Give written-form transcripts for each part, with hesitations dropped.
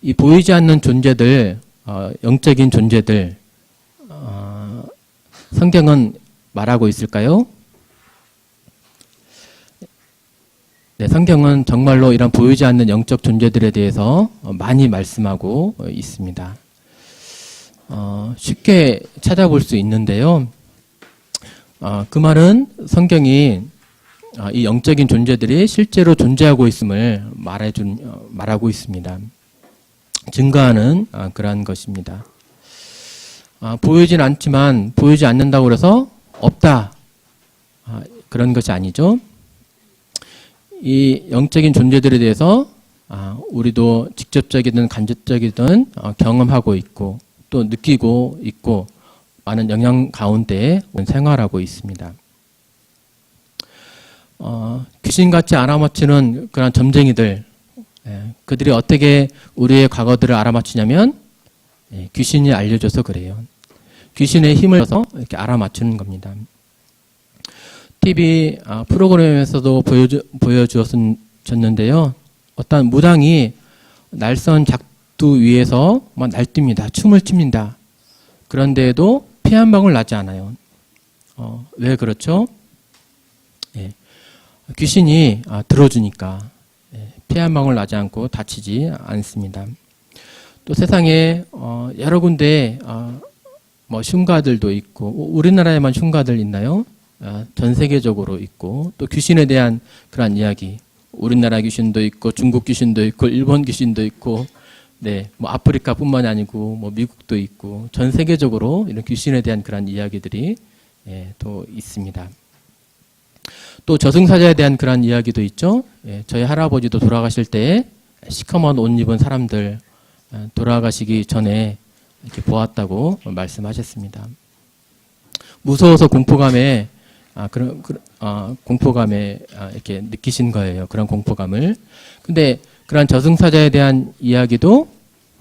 이 보이지 않는 존재들, 영적인 존재들, 성경은 말하고 있을까요? 네, 성경은 정말로 이런 보이지 않는 영적 존재들에 대해서 많이 말씀하고 있습니다. 쉽게 찾아볼 수 있는데요. 그 말은 성경이 이 영적인 존재들이 실제로 존재하고 있음을 말하고 있습니다. 증거하는 그러한 것입니다. 보이진 않지만 보이지 않는다고 해서 없다. 그런 것이 아니죠. 이 영적인 존재들에 대해서 우리도 직접적이든 간접적이든 경험하고 있고 또 느끼고 있고 많은 영향 가운데 생활하고 있습니다. 귀신같이 알아맞히는 그런 점쟁이들, 그들이 어떻게 우리의 과거들을 알아맞히냐면 귀신이 알려줘서 그래요. 귀신의 힘을 써서 이렇게 알아맞추는 겁니다. TV 프로그램에서도 보여주었는데요. 어떤 무당이 날선 작두 위에서 막 날뜁니다. 춤을 춥니다. 그런데도 피 한 방울 나지 않아요. 왜 그렇죠? 귀신이 들어주니까 피 한 방울 나지 않고 다치지 않습니다. 또 세상에 여러 군데 뭐 흉가들도 있고, 우리나라에만 흉가들 있나요? 전 세계적으로 있고, 또 귀신에 대한 그런 이야기, 우리나라 귀신도 있고 중국 귀신도 있고 일본 귀신도 있고, 네, 뭐 아프리카뿐만이 아니고 뭐 미국도 있고 전 세계적으로 이런 귀신에 대한 그런 이야기들이 또 있습니다. 또 저승사자에 대한 그런 이야기도 있죠. 저희 할아버지도 돌아가실 때 시커먼 옷 입은 사람들 돌아가시기 전에 이렇게 보았다고 말씀하셨습니다. 무서워서 공포감에 이렇게 느끼신 거예요. 그런 공포감을. 근데 그런 저승사자에 대한 이야기도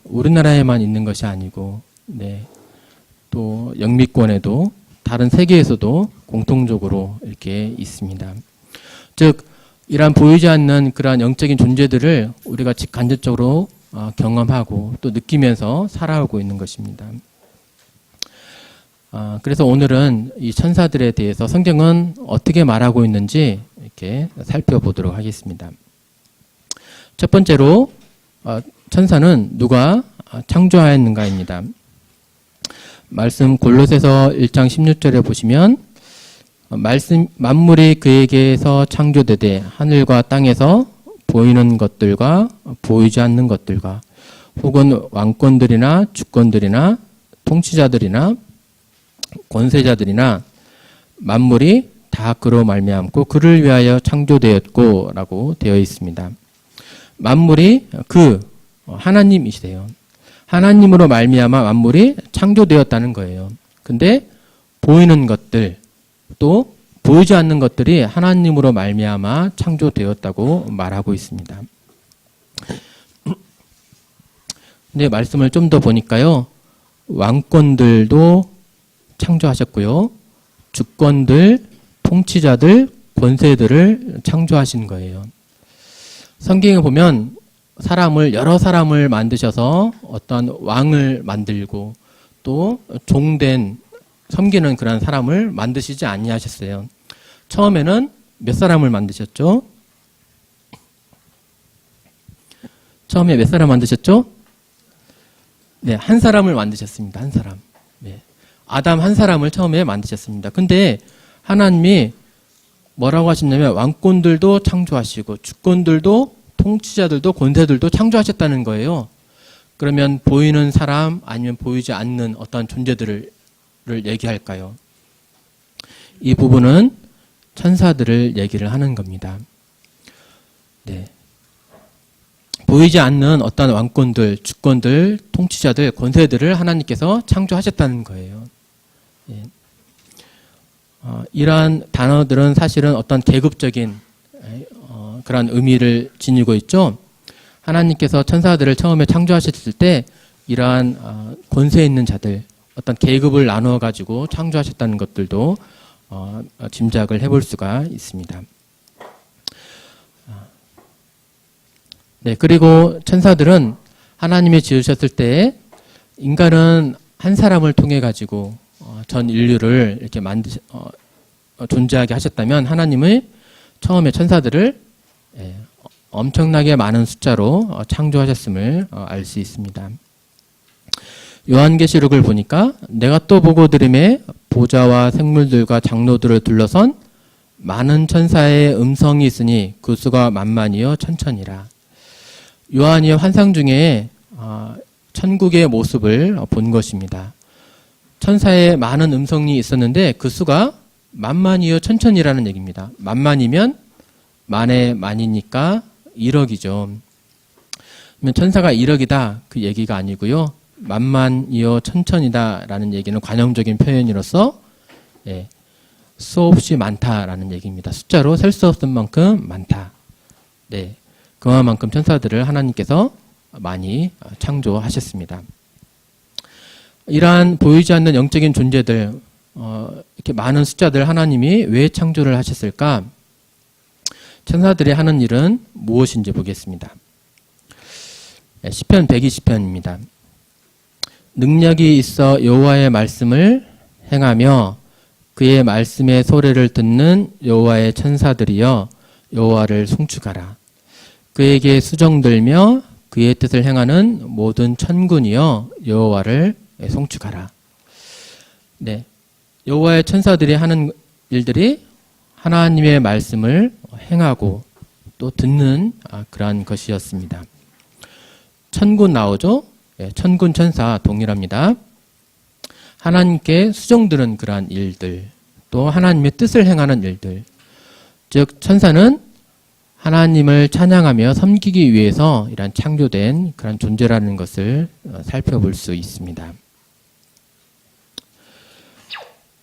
우리나라에만 있는 것이 아니고, 네, 또 영미권에도 다른 세계에서도 공통적으로 이렇게 있습니다. 즉, 이러한 보이지 않는 그러한 영적인 존재들을 우리가 간접적으로 경험하고 또 느끼면서 살아오고 있는 것입니다. 그래서 오늘은 이 천사들에 대해서 성경은 어떻게 말하고 있는지 이렇게 살펴보도록 하겠습니다. 첫 번째로 천사는 누가 창조하였는가입니다. 말씀 골로새서 1장 16절에 보시면 만물이 그에게서 창조되되 하늘과 땅에서 보이는 것들과 보이지 않는 것들과 혹은 왕권들이나 주권들이나 통치자들이나 권세자들이나 만물이 다 그로 말미암고 그를 위하여 창조되었고 라고 되어 있습니다. 만물이 하나님이시대요. 하나님으로 말미암아 만물이 창조되었다는 거예요. 근데 보이는 것들 또 보이지 않는 것들이 하나님으로 말미암아 창조되었다고 말하고 있습니다. 근데 말씀을 좀 더 보니까요. 왕권들도 창조하셨고요. 주권들, 통치자들, 권세들을 창조하신 거예요. 성경에 보면 여러 사람을 만드셔서 어떤 왕을 만들고 또 종된 섬기는 그런 사람을 만드시지 아니하셨어요. 처음에는 몇 사람을 만드셨죠? 처음에 몇 사람 만드셨죠? 네, 한 사람을 만드셨습니다. 한 사람. 네. 아담 한 사람을 처음에 만드셨습니다. 근데 하나님이 뭐라고 하셨냐면 왕권들도 창조하시고 주권들도 통치자들도 권세들도 창조하셨다는 거예요. 그러면 보이는 사람 아니면 보이지 않는 어떤 존재들을 얘기할까요? 이 부분은 천사들을 얘기를 하는 겁니다. 네. 보이지 않는 어떤 왕권들, 주권들, 통치자들, 권세들을 하나님께서 창조하셨다는 거예요. 예. 이러한 단어들은 사실은 어떤 계급적인 그런 의미를 지니고 있죠. 하나님께서 천사들을 처음에 창조하셨을 때 이러한 권세 있는 자들, 어떤 계급을 나누어 가지고 창조하셨다는 것들도 짐작을 해볼 수가 있습니다. 네, 그리고 천사들은 하나님이 지으셨을 때 인간은 한 사람을 통해 가지고 전 인류를 이렇게 존재하게 하셨다면 하나님의 처음에 천사들을 엄청나게 많은 숫자로 창조하셨음을 알 수 있습니다. 요한계시록을 보니까 내가 또 보고 들음에 보좌와 생물들과 장로들을 둘러선 많은 천사의 음성이 있으니 그 수가 만만이요 천천이라. 요한이 환상 중에 천국의 모습을 본 것입니다. 천사의 많은 음성이 있었는데 그 수가 만만이요 천천이라는 얘기입니다. 만만이면 만의 만이니까 1억이죠. 그러면 천사가 1억이다 그 얘기가 아니고요. 만만이요 천천이다라는 얘기는 관용적인 표현으로서 수없이 많다라는 얘기입니다. 숫자로 셀 수 없을 만큼 많다. 네, 그만큼 천사들을 하나님께서 많이 창조하셨습니다. 이러한 보이지 않는 영적인 존재들, 이렇게 많은 숫자들 하나님이 왜 창조를 하셨을까? 천사들이 하는 일은 무엇인지 보겠습니다. 시편 120편입니다. 능력이 있어 여호와의 말씀을 행하며 그의 말씀의 소리를 듣는 여호와의 천사들이여 여호와를 송축하라. 그에게 수종들며 그의 뜻을 행하는 모든 천군이여 여호와를 송축하라. 네, 여호와의 천사들이 하는 일들이 하나님의 말씀을 행하고 또 듣는 그러한 것이었습니다. 천군 나오죠? 천군 천사 동일합니다. 하나님께 수종드는 그러한 일들, 또 하나님의 뜻을 행하는 일들, 즉 천사는 하나님을 찬양하며 섬기기 위해서 이러한 창조된 그런 존재라는 것을 살펴볼 수 있습니다.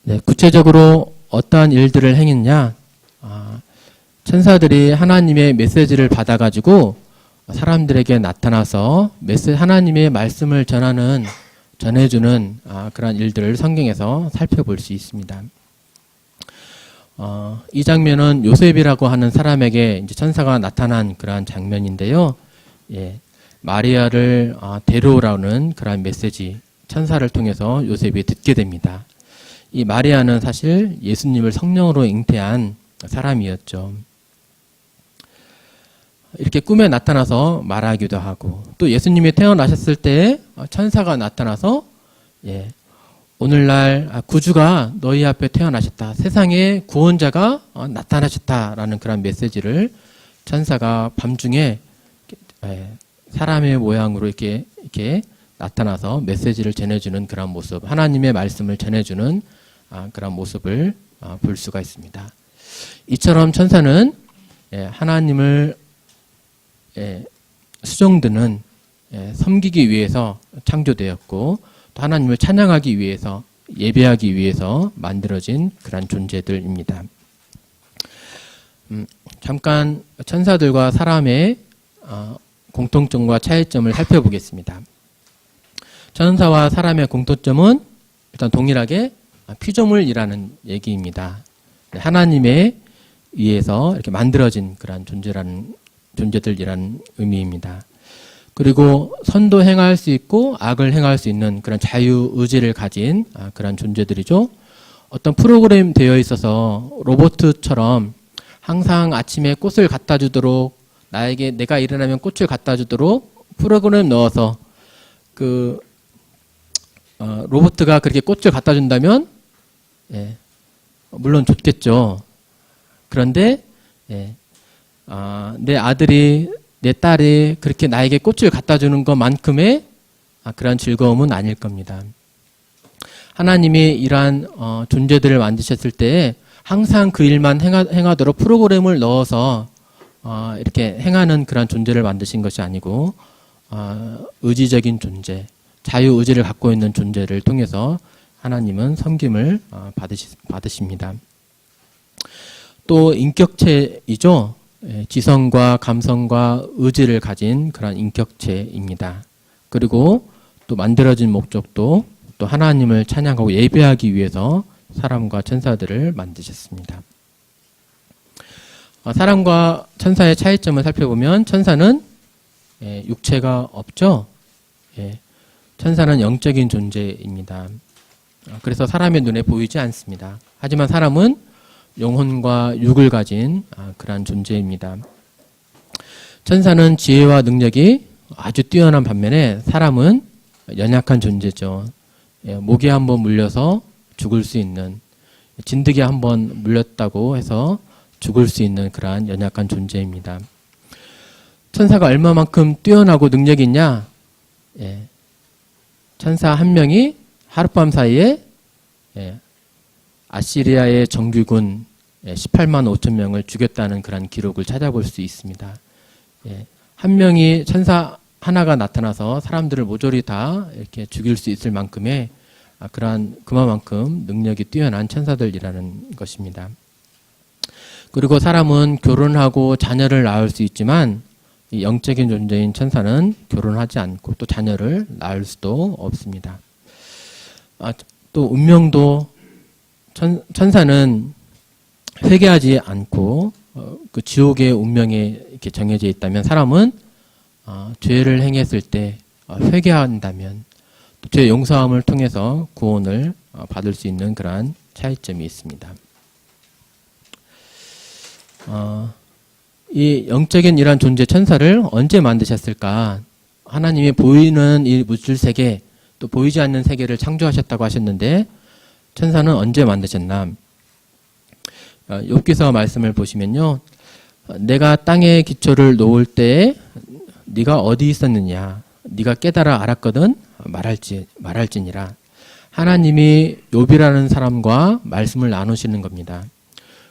네, 구체적으로 어떠한 일들을 행했냐? 천사들이 하나님의 메시지를 받아가지고 사람들에게 나타나서 하나님의 말씀을 전해주는 그런 일들을 성경에서 살펴볼 수 있습니다. 이 장면은 요셉이라고 하는 사람에게 이제 천사가 나타난 그러한 장면인데요. 마리아를 데려오라는 그러한 메시지, 천사를 통해서 요셉이 듣게 됩니다. 이 마리아는 사실 예수님을 성령으로 잉태한 사람이었죠. 이렇게 꿈에 나타나서 말하기도 하고, 또 예수님이 태어나셨을 때 천사가 나타나서 오늘날 구주가 너희 앞에 태어나셨다, 세상에 구원자가 나타나셨다라는 그런 메시지를 천사가 밤중에 사람의 모양으로 이렇게 나타나서 메시지를 전해주는 그런 모습, 하나님의 말씀을 전해주는 그런 모습을 볼 수가 있습니다. 이처럼 천사는 하나님을 수종드는, 섬기기 위해서 창조되었고 또 하나님을 찬양하기 위해서, 예배하기 위해서 만들어진 그런 존재들입니다. 잠깐 천사들과 사람의 공통점과 차이점을 살펴보겠습니다. 천사와 사람의 공통점은 일단 동일하게 피조물이라는 얘기입니다. 하나님에 의해서 이렇게 만들어진 그런 존재들이라는 의미입니다. 그리고 선도 행할 수 있고 악을 행할 수 있는 그런 자유 의지를 가진 그런 존재들이죠. 어떤 프로그램 되어 있어서 로봇처럼 항상 아침에 꽃을 갖다 주도록, 나에게 내가 일어나면 꽃을 갖다 주도록 프로그램 넣어서 로봇가 그렇게 꽃을 갖다 준다면 물론 좋겠죠. 그런데 내 아들이, 내 딸이 그렇게 나에게 꽃을 갖다 주는 것만큼의 그런 즐거움은 아닐 겁니다. 하나님이 이러한 존재들을 만드셨을 때 항상 그 일만 행하도록 프로그램을 넣어서 이렇게 행하는 그런 존재를 만드신 것이 아니고 의지적인 존재, 자유의지를 갖고 있는 존재를 통해서 하나님은 섬김을 받으십니다. 또 인격체이죠. 지성과 감성과 의지를 가진 그런 인격체입니다. 그리고 또 만들어진 목적도 또 하나님을 찬양하고 예배하기 위해서 사람과 천사들을 만드셨습니다. 사람과 천사의 차이점을 살펴보면 천사는 육체가 없죠. 예, 천사는 영적인 존재입니다. 그래서 사람의 눈에 보이지 않습니다. 하지만 사람은 영혼과 육을 가진 그러한 존재입니다. 천사는 지혜와 능력이 아주 뛰어난 반면에 사람은 연약한 존재죠. 예, 목에 한번 물려서 죽을 수 있는, 진드기에 한번 물렸다고 해서 죽을 수 있는 그러한 연약한 존재입니다. 천사가 얼마만큼 뛰어나고 능력이 있냐? 예, 천사 한 명이 하룻밤 사이에 아시리아의 정규군 18만 5천 명을 죽였다는 그런 기록을 찾아볼 수 있습니다. 한 명이 천사 하나가 나타나서 사람들을 모조리 다 이렇게 죽일 수 있을 만큼의 그만큼 능력이 뛰어난 천사들이라는 것입니다. 그리고 사람은 결혼하고 자녀를 낳을 수 있지만 이 영적인 존재인 천사는 결혼하지 않고 또 자녀를 낳을 수도 없습니다. 또 운명도 천사는 회개하지 않고 그 지옥의 운명에 이렇게 정해져 있다면 사람은 죄를 행했을 때 회개한다면 또 죄 용서함을 통해서 구원을 받을 수 있는 그러한 차이점이 있습니다. 이 영적인 이러한 존재 천사를 언제 만드셨을까? 하나님이 보이는 이 물질 세계 또 보이지 않는 세계를 창조하셨다고 하셨는데 천사는 언제 만드셨나? 욥기서 말씀을 보시면요. 내가 땅에 기초를 놓을 때에 네가 어디 있었느냐? 네가 깨달아 알았거든 말할지니라. 하나님이 욥이라는 사람과 말씀을 나누시는 겁니다.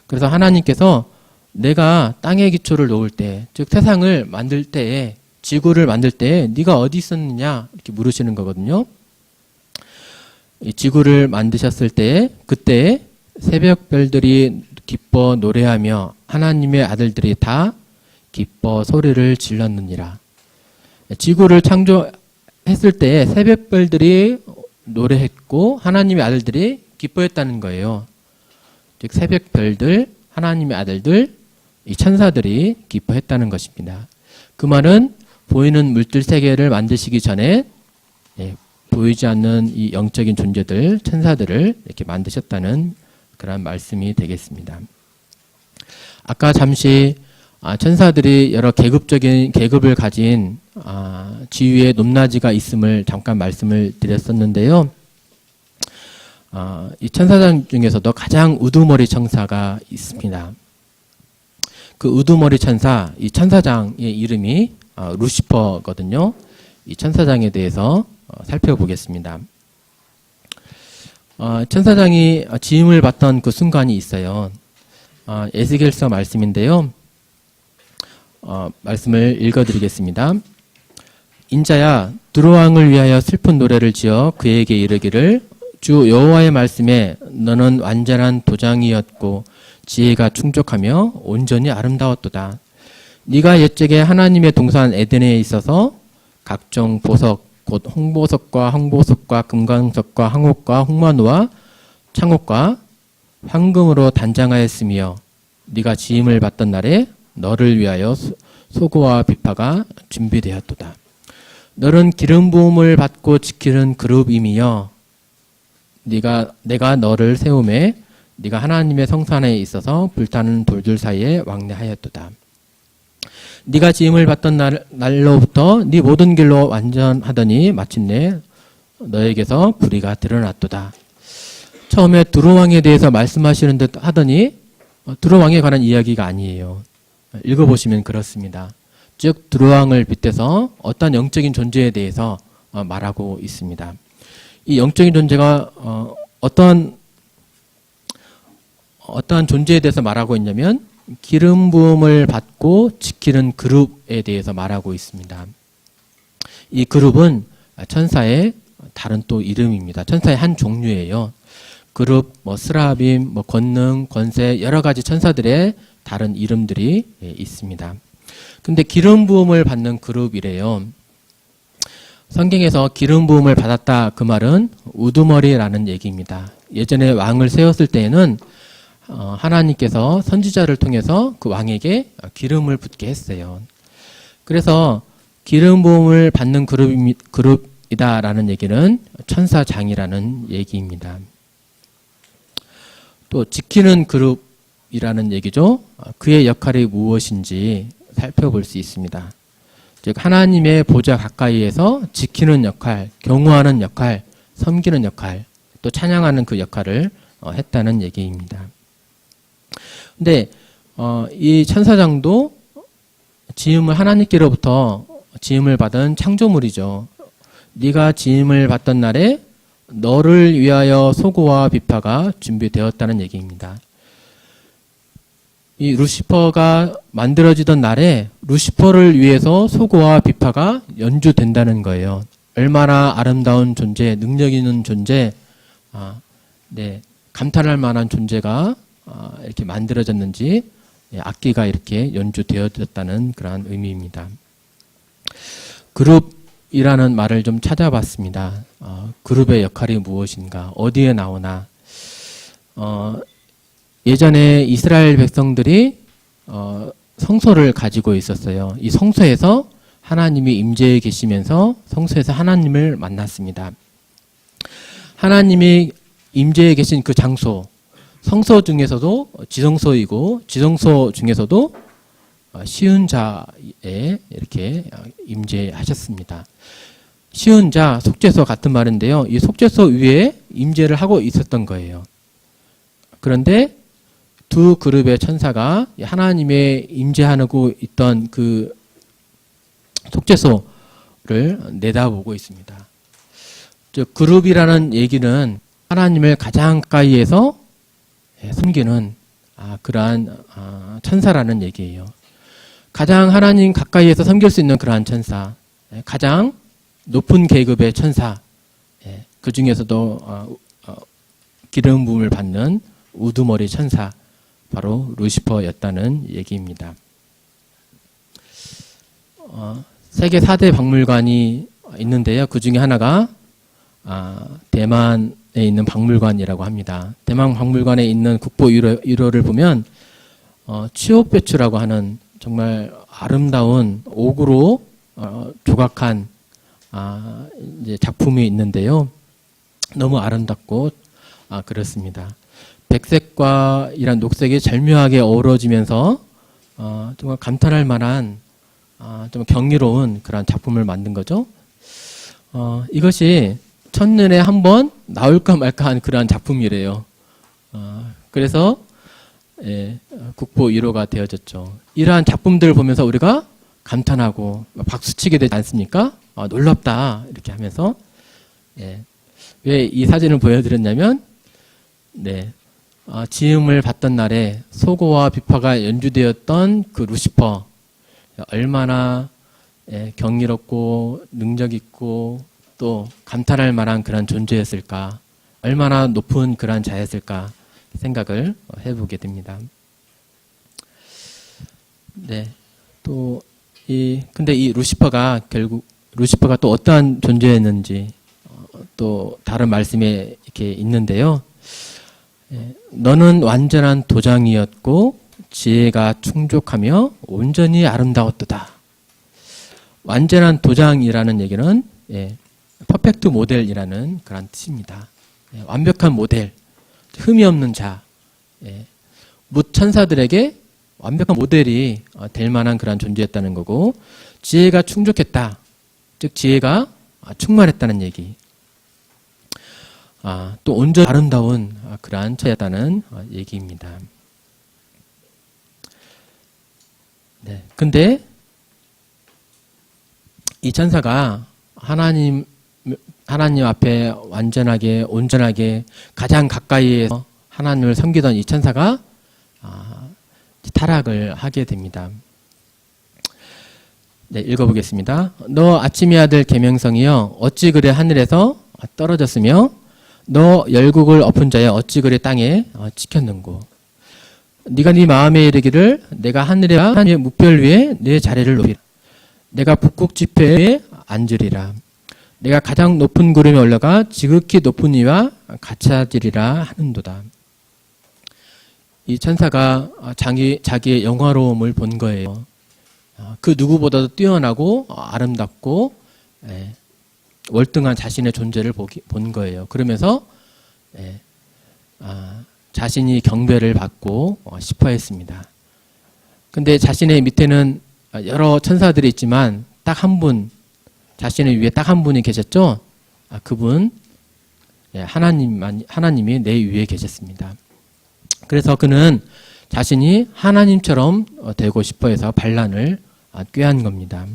그래서 하나님께서 내가 땅에 기초를 놓을 때, 즉 세상을 만들 때에, 지구를 만들 때에 네가 어디 있었느냐 이렇게 물으시는 거거든요. 이 지구를 만드셨을 때에 그때 새벽별들이 기뻐 노래하며 하나님의 아들들이 다 기뻐 소리를 질렀느니라. 지구를 창조했을 때에 새벽별들이 노래했고 하나님의 아들들이 기뻐했다는 거예요. 즉 새벽별들, 하나님의 아들들, 이 천사들이 기뻐했다는 것입니다. 그 말은 보이는 물질 세계를 만드시기 전에 보이지 않는 이 영적인 존재들, 천사들을 이렇게 만드셨다는 그런 말씀이 되겠습니다. 아까 잠시 천사들이 여러 계급을 가진 지위의 높낮이가 있음을 잠깐 말씀을 드렸었는데요. 이 천사장 중에서도 가장 우두머리 천사가 있습니다. 그 우두머리 천사, 이 천사장의 이름이 루시퍼거든요. 이 천사장에 대해서 살펴보겠습니다. 천사장이 지음을 받던 그 순간이 있어요. 에스겔서 말씀인데요. 말씀을 읽어드리겠습니다. 인자야, 두로왕을 위하여 슬픈 노래를 지어 그에게 이르기를 주 여호와의 말씀에 너는 완전한 도장이었고 지혜가 충족하며 온전히 아름다웠도다. 네가 옛적에 하나님의 동산 에덴에 있어서 각종 보석 곧 홍보석과 황보석과 금강석과 항옥과 홍마누와 창옥과 황금으로 단장하였으며 네가 지음을 받던 날에 너를 위하여 소고와 비파가 준비되었도다. 너는 기름 부음을 받고 지키는 그룹임이여 내가 너를 세우매 네가 하나님의 성산에 있어서 불타는 돌들 사이에 왕래하였도다. 네가 지음을 받던 날로부터 네 모든 길로 완전하더니 마침내 너에게서 불의가 드러났도다. 처음에 두로왕에 대해서 말씀하시는 듯 하더니 두로왕에 관한 이야기가 아니에요. 읽어보시면 그렇습니다. 즉 두로왕을 빗대서 어떤 영적인 존재에 대해서 말하고 있습니다. 이 영적인 존재가 어떠한 존재에 대해서 말하고 있냐면 기름 부음을 받고 지키는 그룹에 대해서 말하고 있습니다. 이 그룹은 천사의 다른 또 이름입니다. 천사의 한 종류예요. 그룹, 스라빔, 권능, 권세 여러 가지 천사들의 다른 이름들이 있습니다. 근데 기름 부음을 받는 그룹이래요. 성경에서 기름 부음을 받았다 그 말은 우두머리라는 얘기입니다. 예전에 왕을 세웠을 때에는 하나님께서 선지자를 통해서 그 왕에게 기름을 붓게 했어요. 그래서 기름 부음을 받는 그룹이다라는 얘기는 천사장이라는 얘기입니다. 또 지키는 그룹이라는 얘기죠. 그의 역할이 무엇인지 살펴볼 수 있습니다. 즉 하나님의 보좌 가까이에서 지키는 역할, 경호하는 역할, 섬기는 역할, 또 찬양하는 그 역할을 했다는 얘기입니다. 근데 이 천사장도 지음을 하나님께로부터 지음을 받은 창조물이죠. 네가 지음을 받던 날에 너를 위하여 소고와 비파가 준비되었다는 얘기입니다. 이 루시퍼가 만들어지던 날에 루시퍼를 위해서 소고와 비파가 연주된다는 거예요. 얼마나 아름다운 존재, 능력 있는 존재, 감탄할 만한 존재가 이렇게 만들어졌는지 악기가 이렇게 연주되어졌다는 그러한 의미입니다. 그룹이라는 말을 좀 찾아봤습니다. 그룹의 역할이 무엇인가, 어디에 나오나. 예전에 이스라엘 백성들이 성소를 가지고 있었어요. 이 성소에서 하나님이 임재해 계시면서 성소에서 하나님을 만났습니다. 하나님이 임재해 계신 그 장소, 성소 중에서도 지성소이고 지성소 중에서도 쉬운 자에 이렇게 임재하셨습니다. 쉬운 자, 속죄소 같은 말인데요. 이 속죄소 위에 임재를 하고 있었던 거예요. 그런데 두 그룹의 천사가 하나님의 임재하고 있던 그 속죄소를 내다보고 있습니다. 즉 그룹이라는 얘기는 하나님을 가장 가까이에서 섬기는 그러한 천사라는 얘기예요. 가장 하나님 가까이에서 섬길 수 있는 그러한 천사, 가장 높은 계급의 천사, 그 중에서도 기름 부음을 받는 우두머리 천사, 바로 루시퍼였다는 얘기입니다. 세계 4대 박물관이 있는데요. 그 중에 하나가 대만에 있는 박물관이라고 합니다. 대만 박물관에 있는 국보 1호를 보면 취업배추라고 하는 정말 아름다운 옥으로 조각한 이제 작품이 있는데요. 너무 아름답고 그렇습니다. 백색과 이런 녹색이 절묘하게 어우러지면서 정말 감탄할 만한 좀 경이로운 그런 작품을 만든 거죠. 이것이 천년에 한 번 나올까 말까 한 그러한 작품이래요. 그래서 국보 1호가 되어졌죠. 이러한 작품들을 보면서 우리가 감탄하고 박수치게 되지 않습니까? 놀랍다 이렇게 하면서. 왜 이 사진을 보여드렸냐면 지음을 받던 날에 소고와 비파가 연주되었던 그 루시퍼, 얼마나 경이롭고 능력 있고 또 감탄할 만한 그런 존재였을까, 얼마나 높은 그런 자였을까 생각을 해보게 됩니다. 근데 이 루시퍼가 또 어떠한 존재였는지 또 다른 말씀에 이렇게 있는데요. 너는 완전한 도장이었고 지혜가 충족하며 온전히 아름다웠도다. 완전한 도장이라는 얘기는 퍼펙트 모델이라는 그런 뜻입니다. 완벽한 모델, 흠이 없는 자, 뭇 천사들에게 완벽한 모델이 될 만한 그런 존재였다는 거고, 지혜가 충족했다. 즉 지혜가 충만했다는 얘기. 또 온전히 아름다운 그러한 처였다는 얘기입니다. 근데 이 천사가 하나님 앞에 완전하게 온전하게 가장 가까이에서 하나님을 섬기던 이 천사가 타락을 하게 됩니다. 읽어보겠습니다. 너 아침의 아들 계명성이여 어찌 그래 하늘에서 떨어졌으며 너 열국을 엎은 자여 어찌 그래 땅에 찍혔는고. 네가 네 마음에 이르기를 내가 하늘의 하나님의 묵별 위에 내 자리를 높이라. 내가 북극 지폐에 앉으리라. 내가 가장 높은 구름에 올라가 지극히 높은 이와 같이 하리라 하는도다. 이 천사가 자기의 영화로움을 본 거예요. 그 누구보다도 뛰어나고 아름답고 월등한 자신의 존재를 본 거예요. 그러면서 자신이 경배를 받고 싶어 했습니다. 근데 자신의 밑에는 여러 천사들이 있지만 딱 한 분, 자신의 위에 딱 한 분이 계셨죠? 그분, 하나님이 내 위에 계셨습니다. 그래서 그는 자신이 하나님처럼 되고 싶어 해서 반란을 꾀한 겁니다.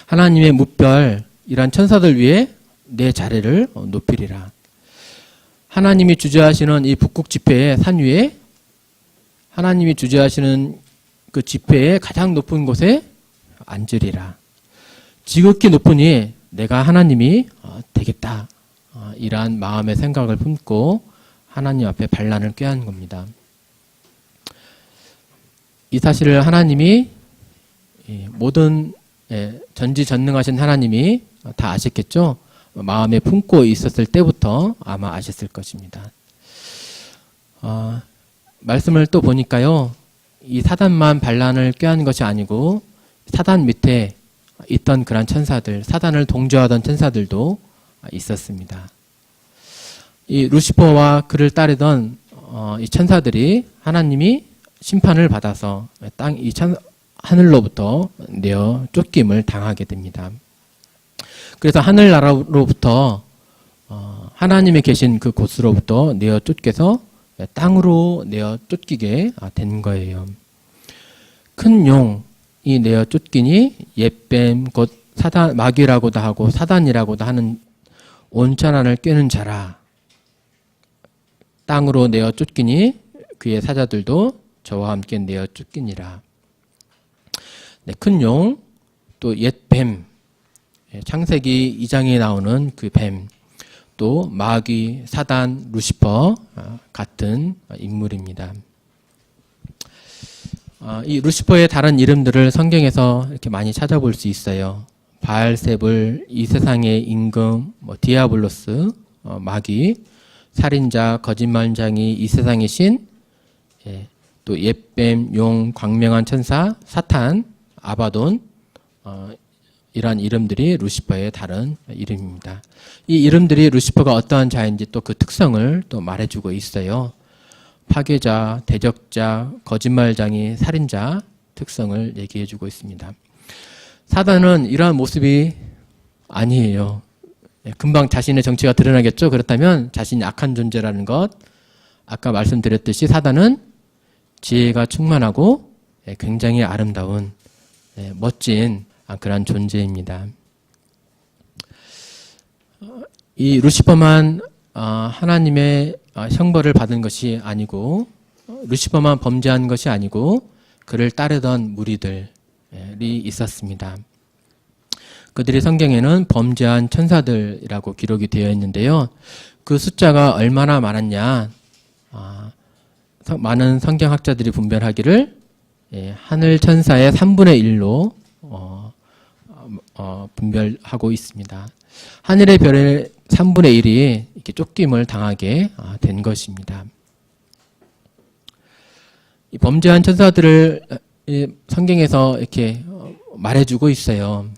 하나님의 무별, 이란 천사들 위에 내 자리를 높이리라. 하나님이 주재하시는 이 북극 지폐의 산 위에, 하나님이 주재하시는 그 지폐의 가장 높은 곳에 앉으리라. 지극히 높으니 내가 하나님이 되겠다. 이러한 마음의 생각을 품고 하나님 앞에 반란을 꾀한 겁니다. 이 사실을 하나님이 모든 전지전능하신 하나님이 다 아셨겠죠? 마음에 품고 있었을 때부터 아마 아셨을 것입니다. 말씀을 또 보니까요. 이 사단만 반란을 꾀한 것이 아니고 사단 밑에 있던 그런 천사들, 사단을 동조하던 천사들도 있었습니다. 이 루시퍼와 그를 따르던 이 천사들이 하나님이 심판을 받아서 하늘로부터 내어 쫓김을 당하게 됩니다. 그래서 하늘나라로부터 하나님이 계신 그 곳으로부터 내어 쫓겨서 땅으로 내어 쫓기게 된 거예요. 큰 용이 내어 쫓기니 옛뱀 곧 사단, 마귀라고도 하고 사단이라고도 하는 온천안을 꿰는 자라. 땅으로 내어 쫓기니 그의 사자들도 저와 함께 내어 쫓기니라. 네, 큰 용, 또 옛뱀, 창세기 2장에 나오는 그 뱀, 또 마귀, 사단, 루시퍼 같은 인물입니다. 이 루시퍼의 다른 이름들을 성경에서 이렇게 많이 찾아볼 수 있어요. 바알세불, 이 세상의 임금, 디아블로스, 마귀, 살인자, 거짓말장이, 이 세상의 신, 또 옛뱀, 용, 광명한 천사, 사탄, 아바돈, 이러한 이름들이 루시퍼의 다른 이름입니다. 이 이름들이 루시퍼가 어떠한 자인지 또 그 특성을 또 말해주고 있어요. 파괴자, 대적자, 거짓말장이, 살인자 특성을 얘기해주고 있습니다. 사단은 이러한 모습이 아니에요. 금방 자신의 정체가 드러나겠죠. 그렇다면 자신이 악한 존재라는 것, 아까 말씀드렸듯이 사단은 지혜가 충만하고 굉장히 아름다운 멋진 그런 존재입니다. 이 루시퍼만 하나님의 형벌을 받은 것이 아니고 루시퍼만 범죄한 것이 아니고 그를 따르던 무리들이 있었습니다. 그들이 성경에는 범죄한 천사들이라고 기록이 되어 있는데요. 그 숫자가 얼마나 많았냐, 많은 성경학자들이 분별하기를 하늘 천사의 3분의 1로 분별하고 있습니다. 하늘의 별의 3분의 1이 이렇게 쫓김을 당하게 된 것입니다. 이 범죄한 천사들을 성경에서 이렇게 말해주고 있어요.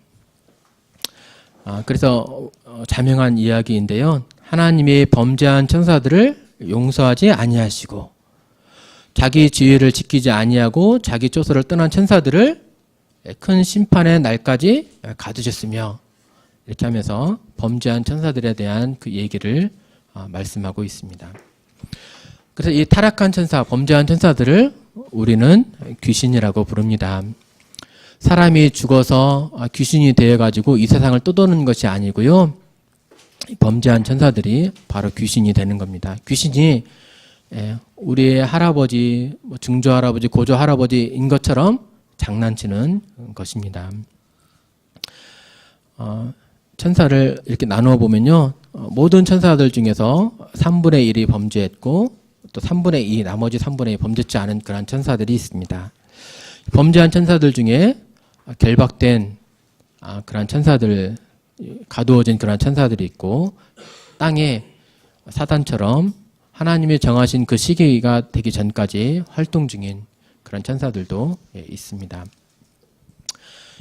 그래서 자명한 이야기인데요. 하나님이 범죄한 천사들을 용서하지 아니하시고 자기 지위를 지키지 아니하고 자기 쫓으를 떠난 천사들을 큰 심판의 날까지 가두셨으며, 이렇게 하면서 범죄한 천사들에 대한 그 얘기를 말씀하고 있습니다. 그래서 이 타락한 천사, 범죄한 천사들을 우리는 귀신이라고 부릅니다. 사람이 죽어서 귀신이 되어가지고 이 세상을 떠도는 것이 아니고요. 범죄한 천사들이 바로 귀신이 되는 겁니다. 귀신이 우리의 할아버지, 증조 할아버지, 고조 할아버지인 것처럼 장난치는 것입니다. 천사를 이렇게 나누어 보면요. 모든 천사들 중에서 3분의 1이 범죄했고 또 3분의 2, 나머지 3분의 2 범죄치 않은 그런 천사들이 있습니다. 범죄한 천사들 중에 결박된 그런 천사들, 가두어진 그런 천사들이 있고 땅에 사단처럼 하나님이 정하신 그 시기가 되기 전까지 활동 중인 그런 천사들도 있습니다.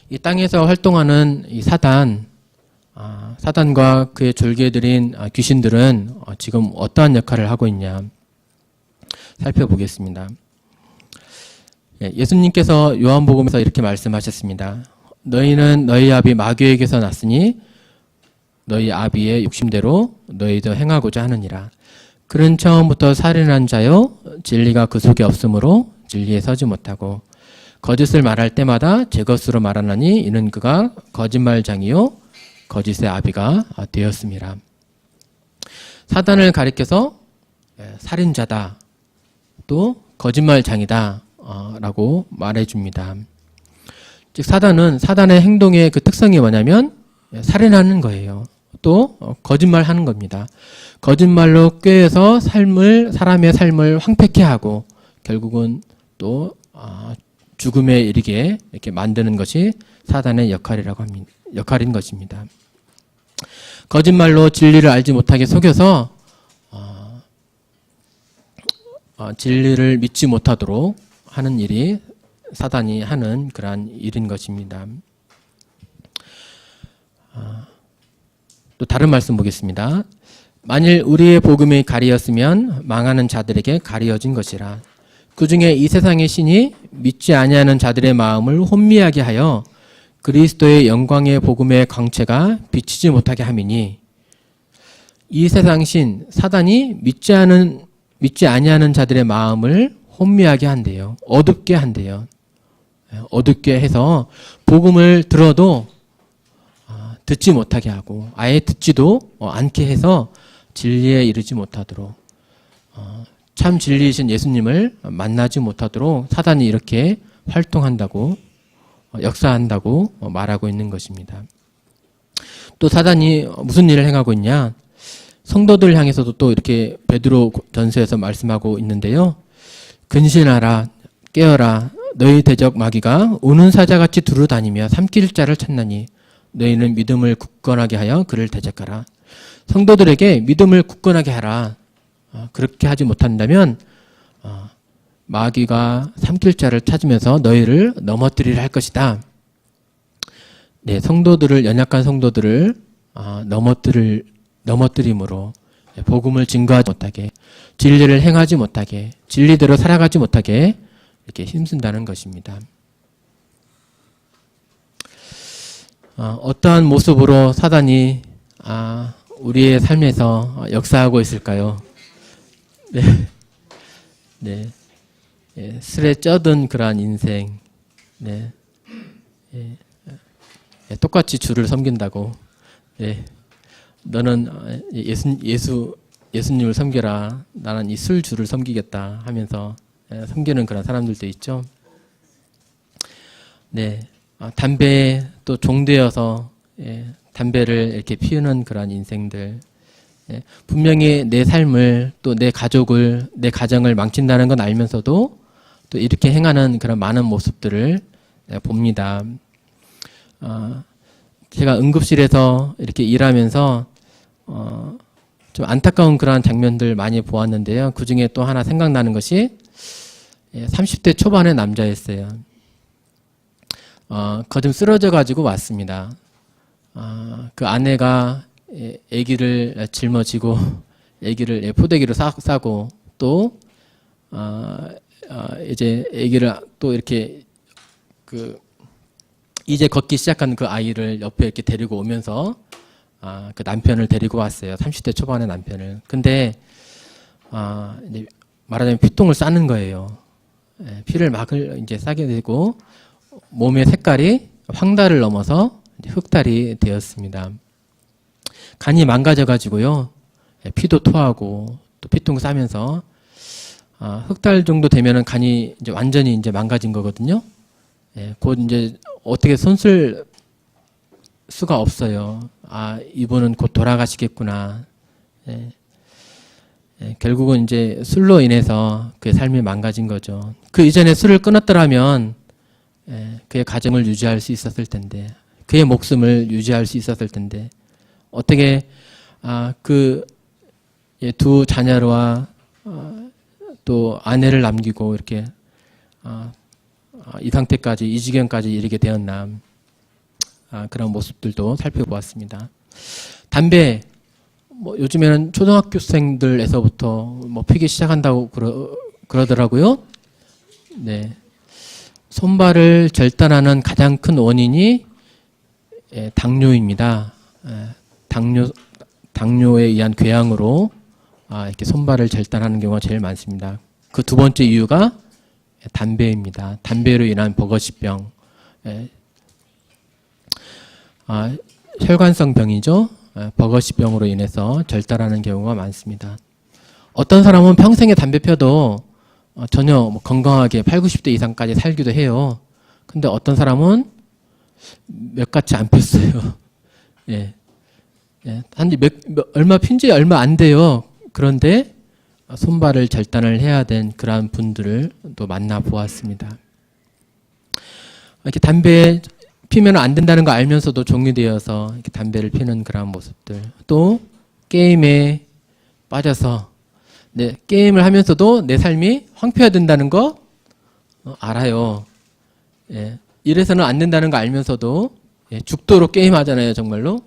이 땅에서 활동하는 이 사단, 사단과 그의 졸개들인 귀신들은 지금 어떠한 역할을 하고 있냐 살펴보겠습니다. 예수님께서 요한복음에서 이렇게 말씀하셨습니다. 너희는 너희 아비 마귀에게서 났으니 너희 아비의 욕심대로 너희도 행하고자 하느니라. 그는 처음부터 살인한 자요 진리가 그 속에 없으므로 진리에 서지 못하고 거짓을 말할 때마다 제 것으로 말하나니 이는 그가 거짓말장이요 거짓의 아비가 되었습니다. 사단을 가리켜서 살인자다 또 거짓말장이다 라고 말해줍니다. 즉 사단의 행동의 그 특성이 뭐냐면 살인하는 거예요. 또 거짓말하는 겁니다. 거짓말로 꾀해서 사람의 삶을 황폐케 하고 결국은 또 죽음에 이르게 이렇게 만드는 것이 사단의 역할인 것입니다. 거짓말로 진리를 알지 못하게 속여서 진리를 믿지 못하도록 하는 일이 사단이 하는 그러한 일인 것입니다. 또 다른 말씀 보겠습니다. 만일 우리의 복음이 가리었으면 망하는 자들에게 가리어진 것이라. 그 중에 이 세상의 신이 믿지 아니하는 자들의 마음을 혼미하게 하여 그리스도의 영광의 복음의 광채가 비치지 못하게 함이니, 이 세상 신 사단이 믿지 아니하는 자들의 마음을 혼미하게 한대요. 어둡게 한대요. 어둡게 해서 복음을 들어도 듣지 못하게 하고 아예 듣지도 않게 해서 진리에 이르지 못하도록, 참 진리이신 예수님을 만나지 못하도록 사단이 이렇게 활동한다고, 역사한다고 말하고 있는 것입니다. 또 사단이 무슨 일을 행하고 있냐? 성도들 향해서도 또 이렇게 베드로 전서에서 말씀하고 있는데요. 근신하라, 깨어라, 너희 대적 마귀가 우는 사자같이 두루다니며 삼킬 자를 찾나니 너희는 믿음을 굳건하게 하여 그를 대적하라. 성도들에게 믿음을 굳건하게 하라. 그렇게 하지 못한다면 마귀가 삼킬 자를 찾으면서 너희를 넘어뜨리려 할 것이다. 네, 연약한 성도들을 넘어뜨림으로 복음을 증거하지 못하게, 진리를 행하지 못하게, 진리대로 살아가지 못하게 이렇게 힘쓴다는 것입니다. 어떠한 모습으로 사단이 우리의 삶에서 역사하고 있을까요? 네. 술에 쩌든 그러한 인생. 네. 똑같이 주를 섬긴다고. 네. 너는 예수님을 섬겨라. 나는 이 술주를 섬기겠다 하면서 섬기는 그런 사람들도 있죠. 네. 담배에 또 종되어서 담배를 이렇게 피우는 그런 인생들. 분명히 내 삶을 또 내 가족을, 내 가정을 망친다는 건 알면서도 또 이렇게 행하는 그런 많은 모습들을 봅니다. 제가 응급실에서 이렇게 일하면서 좀 안타까운 그런 장면들 많이 보았는데요. 그 중에 또 하나 생각나는 것이 30대 초반의 남자였어요. 거좀 쓰러져 가지고 왔습니다. 그 아내가 아기를 짊어지고 아기를 포대기로 싸고 또 이제 아기를 또 이렇게 이제 걷기 시작한 그 아이를 옆에 이렇게 데리고 오면서 그 남편을 데리고 왔어요. 30대 초반의 남편을. 근데 이제 말하자면 피똥을 싸는 거예요. 피를 막 이제 싸게 되고 몸의 색깔이 황달을 넘어서 흑달이 되었습니다. 간이 망가져 가지고요. 피도 토하고 또 피똥 싸면서 흑달 정도 되면은 간이 이제 완전히 이제 망가진 거거든요. 곧 이제 어떻게 손쓸 수가 없어요. 이분은 곧 돌아가시겠구나. 결국은 이제 술로 인해서 그의 삶이 망가진 거죠. 그 이전에 술을 끊었더라면 그의 가정을 유지할 수 있었을 텐데, 그의 목숨을 유지할 수 있었을 텐데, 어떻게 그 두 자녀와 또 아내를 남기고 이렇게 이 상태까지, 이 지경까지 이르게 되었나, 그런 모습들도 살펴보았습니다. 담배, 뭐 요즘에는 초등학교생들에서부터 뭐 피기 시작한다고 그러더라고요. 네. 손발을 절단하는 가장 큰 원인이 당뇨입니다. 당뇨에 의한 궤양으로 이렇게 손발을 절단하는 경우가 제일 많습니다. 그 두 번째 이유가 담배입니다. 담배로 인한 버거시병, 혈관성 병이죠. 버거시병으로 인해서 절단하는 경우가 많습니다. 어떤 사람은 평생에 담배 펴도 전혀 뭐 건강하게 8, 90대 이상까지 살기도 해요. 근데 어떤 사람은 몇 가지 안 폈어요. 예. 예. 얼마 핀 지 얼마 안 돼요. 그런데 손발을 절단을 해야 된 그러한 분들을 또 만나 보았습니다. 이렇게 담배 피면 안 된다는 거 알면서도 종이되어서 이렇게 담배를 피는 그런 모습들. 또 게임에 빠져서 게임을 하면서도 내 삶이 황폐화된다는 거 알아요. 예. 이래서는 안 된다는 거 알면서도 죽도록 게임하잖아요, 정말로.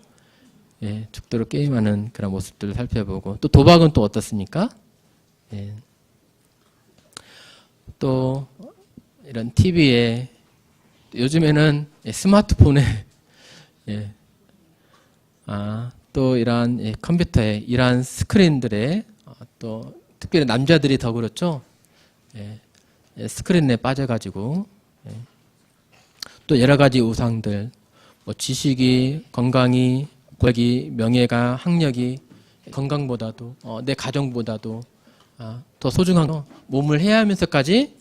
예, 죽도록 게임하는 그런 모습들을 살펴보고, 또 도박은 또 어떻습니까? 예. 또 이런 TV에, 요즘에는 스마트폰에 또 이러한 컴퓨터에 이러한 스크린들에 또 특별히 남자들이 더 그렇죠. 스크린에 빠져가지고 또 여러 가지 우상들, 뭐 지식이, 건강이, 권력이, 명예가, 학력이 건강보다도 내 가정보다도 더 소중한 몸을 해야하면서까지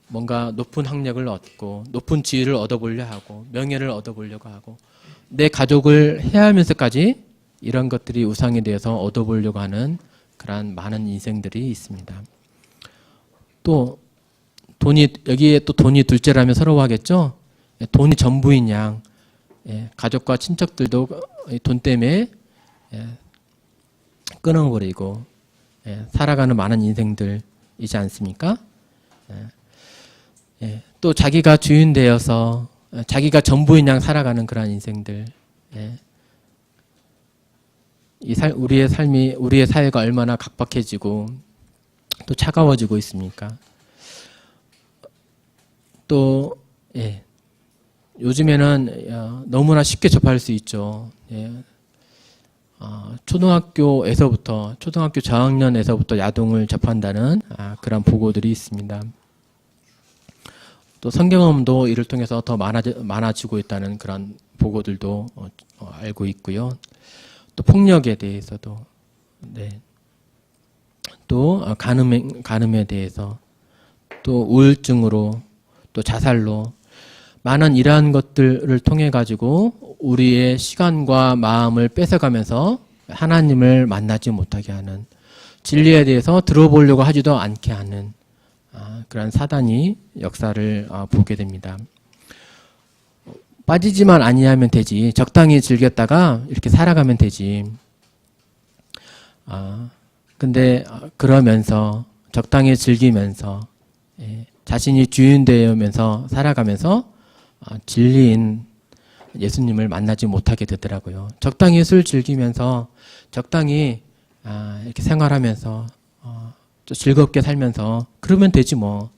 뭔가 높은 학력을 얻고 높은 지위를 얻어보려 하고 명예를 얻어보려고 하고 내 가족을 해야하면서까지 이런 것들이 우상에 대해서 얻어보려고 하는 그러한 많은 인생들이 있습니다. 또 여기에 또 돈이 둘째라면 서러워하겠죠. 돈이 전부인 양, 가족과 친척들도 돈 때문에 끊어버리고 살아가는 많은 인생들이지 않습니까? 또 자기가 주인 되어서 자기가 전부인 양 살아가는 그런 인생들. 우리의 삶이, 우리의 사회가 얼마나 각박해지고 또 차가워지고 있습니까? 또 요즘에는 너무나 쉽게 접할 수 있죠. 초등학교에서부터, 초등학교 저학년에서부터 야동을 접한다는 그런 보고들이 있습니다. 또 성경험도 이를 통해서 더 많아지고 있다는 그런 보고들도 알고 있고요. 또 폭력에 대해서도, 또 간음에 대해서, 또 우울증으로, 또 자살로 많은 이러한 것들을 통해 가지고 우리의 시간과 마음을 뺏어가면서 하나님을 만나지 못하게 하는, 진리에 대해서 들어보려고 하지도 않게 하는 그런 사단이 역사를 보게 됩니다. 빠지지만 아니하면 되지. 적당히 즐겼다가 이렇게 살아가면 되지. 근데 그러면서 적당히 즐기면서 자신이 주인 되면서 살아가면서 진리인 예수님을 만나지 못하게 되더라고요. 적당히 술 즐기면서 적당히 이렇게 생활하면서 즐겁게 살면서 그러면 되지 뭐.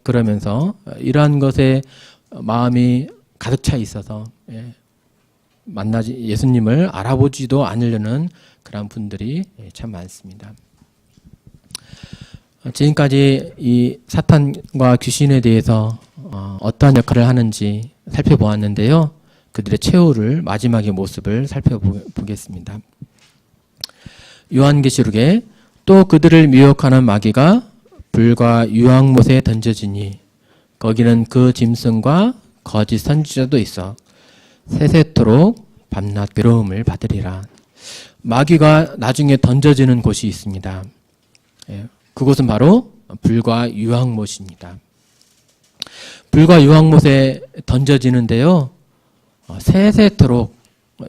그러면서 이러한 것에 마음이 가득 차 있어서 예수님을 알아보지도 않으려는 그런 분들이 참 많습니다. 지금까지 이 사탄과 귀신에 대해서 어떠한 역할을 하는지 살펴보았는데요. 그들의 최후를, 마지막의 모습을 살펴보겠습니다. 요한계시록에 또 그들을 미혹하는 마귀가 불과 유황못에 던져지니 거기는 그 짐승과 거짓 선지자도 있어 세세토록 밤낮 괴로움을 받으리라. 마귀가 나중에 던져지는 곳이 있습니다. 그곳은 바로 불과 유황못입니다. 불과 유황못에 던져지는데요. 세세토록,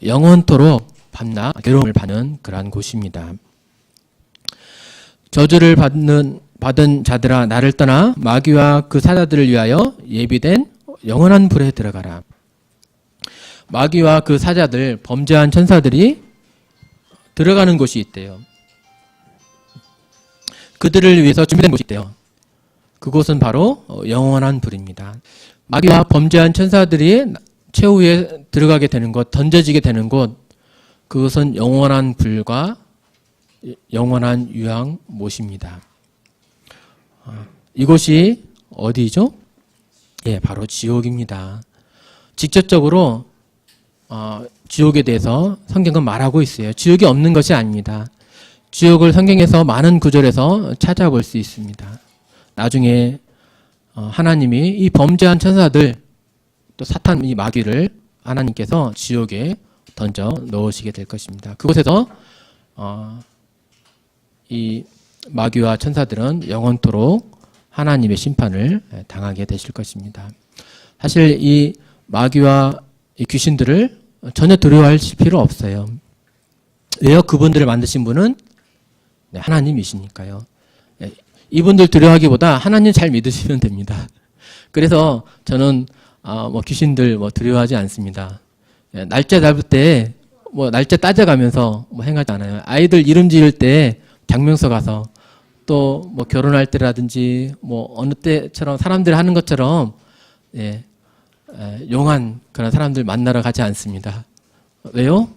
영원토록 밤낮 괴로움을 받는 그러한 곳입니다. 저주를 받은 자들아 나를 떠나 마귀와 그 사자들을 위하여 예비된 영원한 불에 들어가라. 마귀와 그 사자들, 범죄한 천사들이 들어가는 곳이 있대요. 그들을 위해서 준비된 곳이 있대요. 그곳은 바로 영원한 불입니다. 마귀와 범죄한 천사들이 최후에 들어가게 되는 곳, 던져지게 되는 곳, 그것은 영원한 불과 영원한 유황 못입니다. 이곳이 어디죠? 예, 바로 지옥입니다. 직접적으로 지옥에 대해서 성경은 말하고 있어요. 지옥이 없는 것이 아닙니다. 지옥을 성경에서 많은 구절에서 찾아볼 수 있습니다. 나중에 하나님이 이 범죄한 천사들, 또 사탄, 이 마귀를 하나님께서 지옥에 던져 넣으시게 될 것입니다. 그곳에서 이 마귀와 천사들은 영원토록 하나님의 심판을 당하게 되실 것입니다. 사실 이 마귀와 이 귀신들을 전혀 두려워하실 필요 없어요. 왜요? 그분들을 만드신 분은 하나님이시니까요. 이분들 두려워하기보다 하나님 잘 믿으시면 됩니다. 그래서 저는 귀신들 두려워하지 않습니다. 날짜 잡을 때 날짜 따져가면서 행하지 않아요. 아이들 이름 지을 때 장명서 가서 또 결혼할 때라든지 어느 때처럼 사람들 하는 것처럼 용한 그런 사람들 만나러 가지 않습니다. 왜요?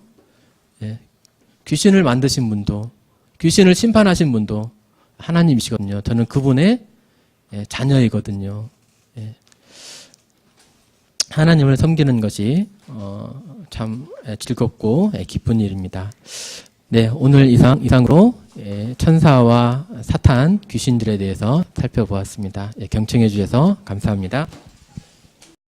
귀신을 만드신 분도, 귀신을 심판하신 분도 하나님이시거든요. 저는 그분의 자녀이거든요. 하나님을 섬기는 것이 참 즐겁고 기쁜 일입니다. 네, 오늘 이상으로 천사와 사탄, 귀신들에 대해서 살펴보았습니다. 경청해 주셔서 감사합니다.